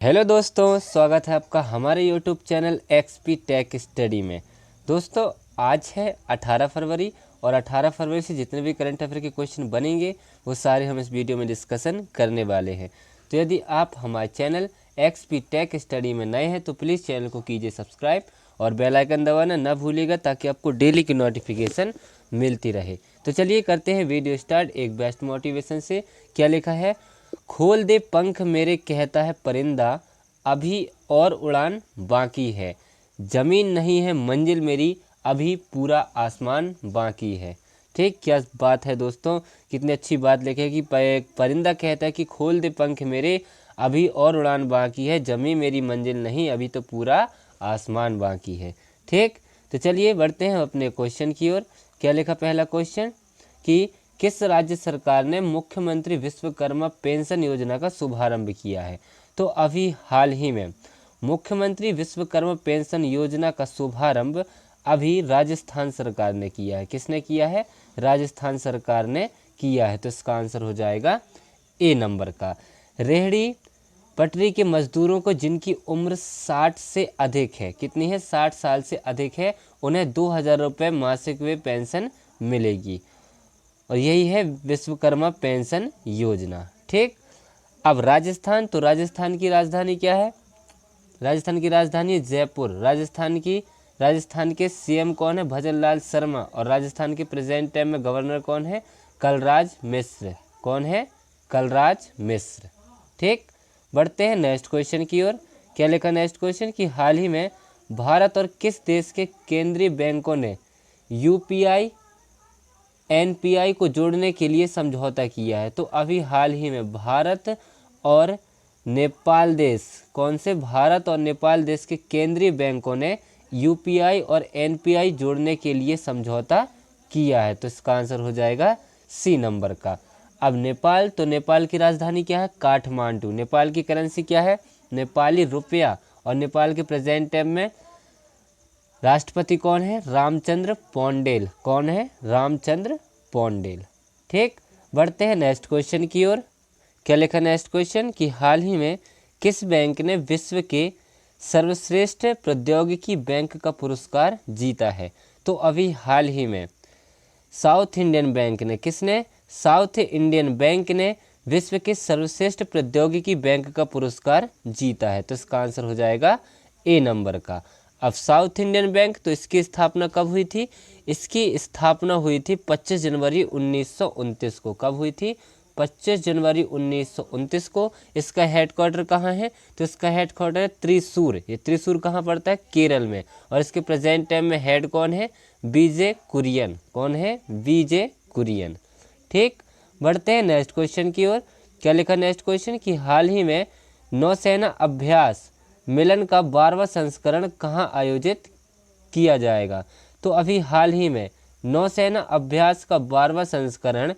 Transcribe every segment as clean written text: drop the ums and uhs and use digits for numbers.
Hello दोस्तों, स्वागत है आपका हमारे YouTube channel XP tech study में। दोस्तों, आज है 18 फरवरी और 18 फरवरी से जितने भी करंट अफेयर के क्वेश्चन बनेंगे वो सारे हम इस वीडियो में डिस्कशन करने वाले हैं। तो यदि आप हमारे चैनल एक्सपी टेक स्टडी में नए हैं तो प्लीज़ चैनल को कीजिए सब्सक्राइब और बेल आइकन दबाना न भूलिएगा ताकि आपको डेली की नोटिफिकेशन मिलती रहे। तो चलिए करते हैं वीडियो स्टार्ट एक बेस्ट मोटिवेशन से। क्या लिखा है? खोल दे पंख मेरे कहता है परिंदा, अभी और उड़ान बाकी है। ज़मीन नहीं है मंजिल मेरी, अभी पूरा आसमान बाकी है। ठीक, क्या बात है दोस्तों, कितनी अच्छी बात लिखी है कि परिंदा कहता है कि खोल दे पंख मेरे, अभी और उड़ान बाकी है। ज़मीन मेरी मंजिल नहीं, अभी तो पूरा आसमान बाकी है। ठीक, तो चलिए बढ़ते हैं अपने क्वेश्चन की ओर। क्या लिखा पहला क्वेश्चन कि किस राज्य सरकार ने मुख्यमंत्री विश्वकर्मा पेंशन योजना का शुभारंभ किया है? तो अभी हाल ही में मुख्यमंत्री विश्वकर्मा पेंशन योजना का शुभारंभ अभी राजस्थान सरकार ने किया है। किसने किया है? राजस्थान सरकार ने किया है। तो इसका आंसर हो जाएगा ए नंबर का। रेहड़ी पटरी के मजदूरों को जिनकी उम्र 60 से अधिक है, कितनी है? 60 साल से अधिक है, उन्हें 2000 रुपये मासिक वे पेंशन मिलेगी और यही है विश्वकर्मा पेंशन योजना। ठीक, अब राजस्थान, तो राजस्थान की राजधानी क्या है? राजस्थान की राजधानी जयपुर। राजस्थान के सीएम कौन है? भजन लाल शर्मा। और राजस्थान के प्रेजेंट टाइम में गवर्नर कौन है? कलराज मिश्र। कौन है? कलराज मिश्र। ठीक, बढ़ते हैं नेक्स्ट क्वेश्चन की ओर। क्या लिखा नेक्स्ट क्वेश्चन कि हाल ही में भारत और किस देश के केंद्रीय बैंकों ने यूपीआई एनपीआई को जोड़ने के लिए समझौता किया है? तो अभी हाल ही में भारत और नेपाल देश, कौन से? भारत और नेपाल देश के केंद्रीय बैंकों ने यूपीआई और एनपीआई जोड़ने के लिए समझौता किया है। तो इसका आंसर हो जाएगा सी नंबर का। अब नेपाल, तो नेपाल की राजधानी क्या है? काठमांडू। नेपाल की करेंसी क्या है? नेपाली रुपया। और नेपाल के प्रेजेंट टाइम में राष्ट्रपति कौन है? रामचंद्र पौंडेल। कौन है? रामचंद्र पौंडेल। ठीक, बढ़ते हैं नेक्स्ट क्वेश्चन की ओर। क्या लिखा नेक्स्ट क्वेश्चन कि हाल ही में किस बैंक ने विश्व के सर्वश्रेष्ठ प्रौद्योगिकी बैंक का पुरस्कार जीता है? तो अभी हाल ही में साउथ इंडियन बैंक ने, किसने? साउथ इंडियन बैंक ने विश्व के सर्वश्रेष्ठ प्रौद्योगिकी बैंक का पुरस्कार जीता है। तो इसका आंसर हो जाएगा ए नंबर का। अब साउथ इंडियन बैंक, तो इसकी स्थापना कब हुई थी? इसकी स्थापना हुई थी 25 जनवरी 1929 को। कब हुई थी? 25 जनवरी 1929 को। इसका हेडक्वार्टर कहाँ है? तो इसका हेडक्वार्टर है त्रिशूर। ये त्रिशूर कहाँ पड़ता है? केरल में। और इसके प्रेजेंट टाइम में हेड कौन है? बीजे कुरियन। कौन है? बीजे कुरियन। ठीक, बढ़ते हैं नेक्स्ट क्वेश्चन की ओर। क्या लिखा नेक्स्ट क्वेश्चन कि हाल ही में नौसेना अभ्यास मिलन का 12वां संस्करण कहाँ आयोजित किया जाएगा? तो अभी हाल ही में नौसेना अभ्यास का 12वां संस्करण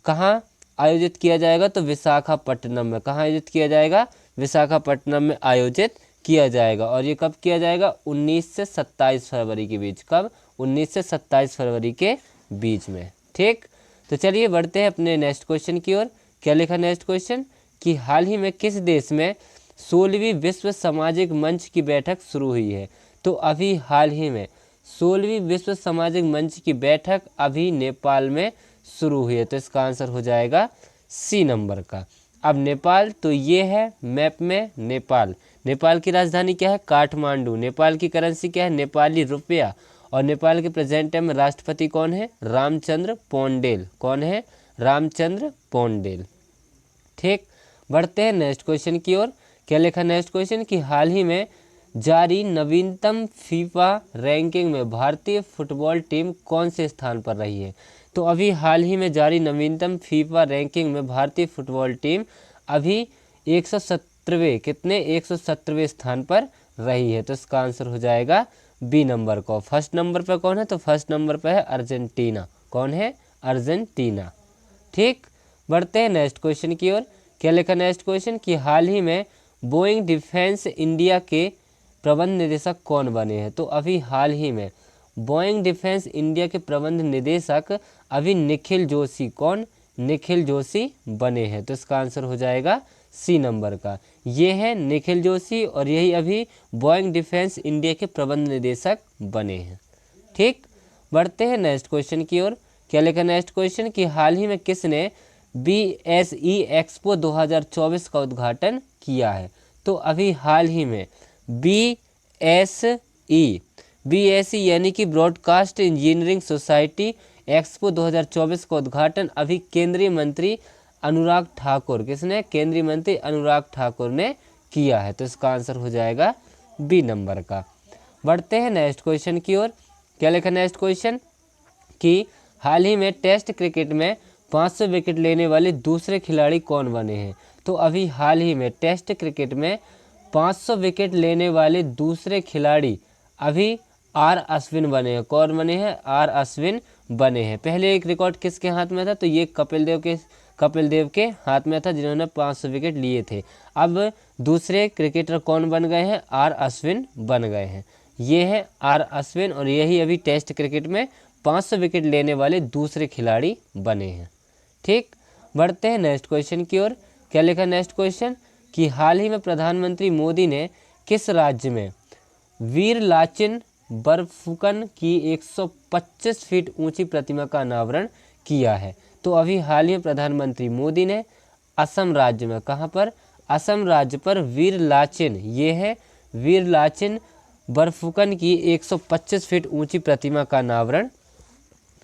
कहाँ आयोजित किया जाएगा? तो विशाखापट्टनम में। कहाँ आयोजित किया जाएगा? विशाखापट्टनम में आयोजित किया जाएगा। और ये कब किया जाएगा? 19 से 27 फरवरी के बीच। कब? 19 से 27 फरवरी के बीच में। ठीक, तो चलिए बढ़ते हैं अपने नेक्स्ट क्वेश्चन की ओर। क्या लिखा नेक्स्ट क्वेश्चन कि हाल ही में किस देश में 16वीं विश्व सामाजिक मंच की बैठक शुरू हुई है? तो अभी हाल ही में 16वीं विश्व सामाजिक मंच की बैठक अभी नेपाल में शुरू हुई है। तो इसका आंसर हो जाएगा सी नंबर का। अब नेपाल, तो ये है मैप में नेपाल। नेपाल की राजधानी क्या है? काठमांडू। नेपाल की करेंसी क्या है? नेपाली रुपया। और नेपाल के प्रेजेंट टाइम में राष्ट्रपति कौन है? रामचंद्र पौंडेल। कौन है? रामचंद्र पौंडेल। ठीक, बढ़ते हैं नेक्स्ट क्वेश्चन की ओर। क्या लिखा नेक्स्ट क्वेश्चन कि हाल ही में जारी नवीनतम फीफा रैंकिंग में भारतीय फुटबॉल टीम कौन से स्थान पर रही है? तो अभी हाल ही में जारी नवीनतम फीफा रैंकिंग में भारतीय फुटबॉल टीम अभी 117वें, कितने? 117वें स्थान पर रही है। तो इसका आंसर हो जाएगा बी नंबर को। फर्स्ट नंबर पर कौन है? तो फर्स्ट नंबर पर है अर्जेंटीना। कौन है? अर्जेंटीना। ठीक, बढ़ते हैं नेक्स्ट क्वेश्चन की ओर। क्या लिखा नेक्स्ट क्वेश्चन कि हाल ही में बोइंग डिफेंस इंडिया के प्रबंध निदेशक कौन बने हैं? तो अभी हाल ही में बोइंग डिफेंस इंडिया के प्रबंध निदेशक अभी निखिल जोशी, कौन? निखिल जोशी बने हैं। तो इसका आंसर हो जाएगा सी नंबर का। ये है निखिल जोशी और यही अभी बोइंग डिफेंस इंडिया के प्रबंध निदेशक बने हैं। ठीक, बढ़ते हैं नेक्स्ट क्वेश्चन की ओर। क्या लिखा नेक्स्ट क्वेश्चन कि हाल ही में किसने BSE एक्सपो 2024 का उद्घाटन किया है? तो अभी हाल ही में BSE यानी कि ब्रॉडकास्ट इंजीनियरिंग सोसाइटी एक्सपो 2024 का उद्घाटन अभी केंद्रीय मंत्री अनुराग ठाकुर, किसने? केंद्रीय मंत्री अनुराग ठाकुर ने किया है। तो इसका आंसर हो जाएगा बी नंबर का। बढ़ते हैं नेक्स्ट क्वेश्चन की ओर। क्या लिखा नेक्स्ट क्वेश्चन कि हाल ही में टेस्ट क्रिकेट में 500 विकेट लेने वाले दूसरे खिलाड़ी कौन बने हैं? तो अभी हाल ही में टेस्ट क्रिकेट में 500 विकेट लेने वाले दूसरे खिलाड़ी अभी आर अश्विन बने हैं। कौन बने हैं? आर अश्विन बने हैं। पहले एक रिकॉर्ड किसके हाथ में था? तो ये कपिल देव के हाथ में था, जिन्होंने 500 विकेट लिए थे। अब दूसरे क्रिकेटर कौन बन गए हैं? आर अश्विन बन गए हैं। ये है आर अश्विन और यही अभी टेस्ट क्रिकेट में 500 विकेट लेने वाले दूसरे खिलाड़ी बने हैं। ठीक, बढ़ते हैं नेक्स्ट क्वेश्चन की ओर। क्या लिखा नेक्स्ट क्वेश्चन कि हाल ही में प्रधानमंत्री मोदी ने किस राज्य में वीर लाचिन बरफुकन की 125 फीट ऊंची प्रतिमा का अनावरण किया है? तो अभी हाल ही में प्रधानमंत्री मोदी ने असम राज्य में, कहाँ पर? असम राज्य पर वीर लाचिन, ये है वीर लाचिन बरफुकन की 125 फीट ऊंची प्रतिमा का अनावरण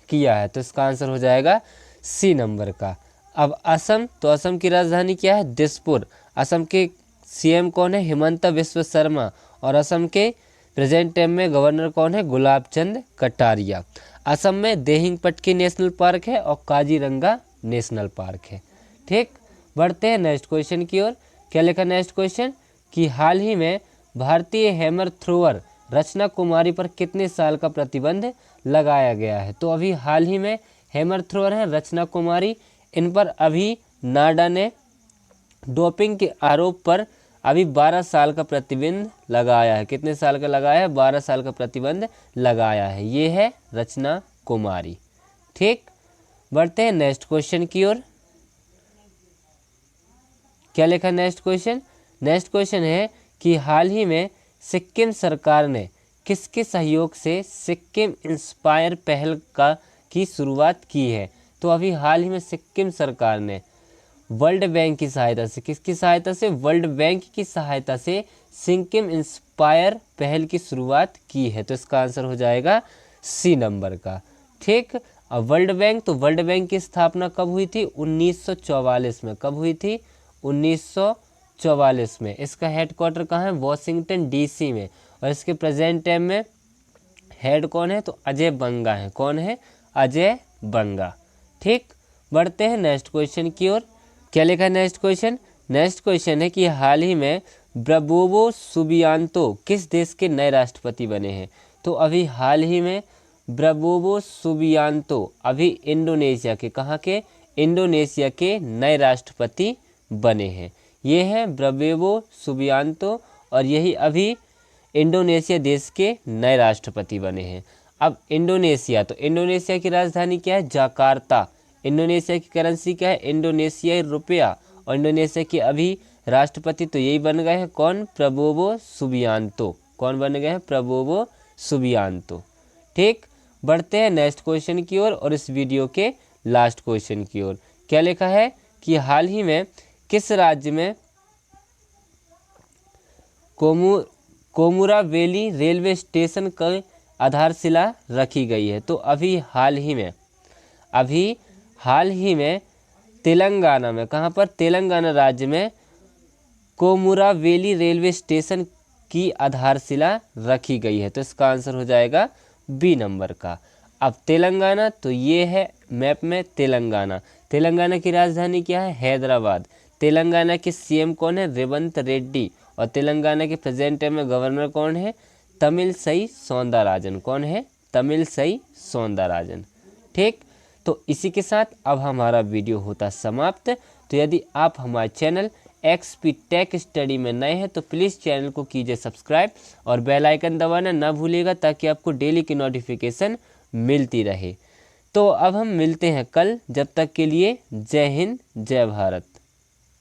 किया है। तो इसका आंसर हो जाएगा सी नंबर का। अब असम, तो असम की राजधानी क्या है? दिसपुर। असम के CM कौन है? हिमंत बिस्वा शर्मा। और असम के प्रेजेंट टाइम में गवर्नर कौन है? गुलाब चंद कटारिया। असम में देहिंगपटकी नेशनल पार्क है और काजीरंगा नेशनल पार्क है। ठीक, बढ़ते हैं नेक्स्ट क्वेश्चन की ओर। क्या लिखा नेक्स्ट क्वेश्चन कि हाल ही में भारतीय हैमर थ्रोअर रचना कुमारी पर कितने साल का प्रतिबंध लगाया गया है? तो अभी हाल ही में हैमर थ्रोअर है रचना कुमारी, इन पर अभी नाडा ने डोपिंग के आरोप पर अभी 12 साल का प्रतिबंध लगाया है। कितने साल का लगाया है? 12 साल का प्रतिबंध लगाया है। ये है रचना कुमारी। ठीक, बढ़ते हैं नेक्स्ट क्वेश्चन की ओर। क्या लिखा नेक्स्ट क्वेश्चन? नेक्स्ट क्वेश्चन है कि हाल ही में सिक्किम सरकार ने किसके सहयोग से सिक्किम इंस्पायर पहल की शुरुआत की है? तो अभी हाल ही में सिक्किम सरकार ने वर्ल्ड बैंक की सहायता से, किसकी सहायता से? वर्ल्ड बैंक की सहायता से सिक्किम इंस्पायर पहल की शुरुआत की है। तो इसका आंसर हो जाएगा सी नंबर का। ठीक, अब वर्ल्ड बैंक, तो वर्ल्ड बैंक की स्थापना कब हुई थी? 1944 में। कब हुई थी? 1944 में। इसका हेडक्वार्टर कहाँ है? वॉशिंगटन DC में। और इसके प्रेजेंट टाइम में हेड कौन है? तो अजय बंगा है। कौन है? अजय बंगा। ठीक, बढ़ते हैं नेक्स्ट क्वेश्चन की ओर। क्या लिखा है नेक्स्ट क्वेश्चन? नेक्स्ट क्वेश्चन है कि हाल ही में ब्रावोवो सुबियांतो किस देश के नए राष्ट्रपति बने हैं? तो अभी हाल ही में ब्रावोवो सुबियांतो अभी इंडोनेशिया के, कहाँ के? इंडोनेशिया के नए राष्ट्रपति बने हैं। ये हैं ब्रावोवो सुबियांतो और यही अभी इंडोनेशिया देश के नए राष्ट्रपति बने हैं। अब इंडोनेशिया, तो इंडोनेशिया की राजधानी क्या है? जकार्ता। इंडोनेशिया की करेंसी क्या है? इंडोनेशियाई रुपया। और इंडोनेशिया के अभी राष्ट्रपति तो यही बन गए हैं, कौन? Prabowo Subianto. कौन बन गए हैं? Prabowo Subianto. ठीक, बढ़ते हैं नेक्स्ट क्वेश्चन की ओर और इस वीडियो के लास्ट क्वेश्चन की ओर। क्या लिखा है कि हाल ही में किस राज्य में कोमुरावेली रेलवे स्टेशन की आधारशिला रखी गई है? तो अभी हाल ही में तेलंगाना में, कहाँ पर? तेलंगाना राज्य में कोमुरावेली रेलवे स्टेशन की आधारशिला रखी गई है। तो इसका आंसर हो जाएगा बी नंबर का। अब तेलंगाना, तो ये है मैप में तेलंगाना। तेलंगाना की राजधानी क्या है? हैदराबाद। तेलंगाना के CM कौन है? रेवंत रेड्डी। और तेलंगाना के प्रेजेंट टाइम में गवर्नर कौन है? तमिलसई सौंदरराजन। कौन है? तमिलसई सौंदरराजन। ठीक, तो इसी के साथ अब हमारा वीडियो होता समाप्त। तो यदि आप हमारे चैनल XP टेक स्टडी में नए हैं तो प्लीज़ चैनल को कीजिए सब्सक्राइब और बेल आइकन दबाना ना भूलिएगा, ताकि आपको डेली की नोटिफिकेशन मिलती रहे। तो अब हम मिलते हैं कल, जब तक के लिए जय हिंद जय भारत।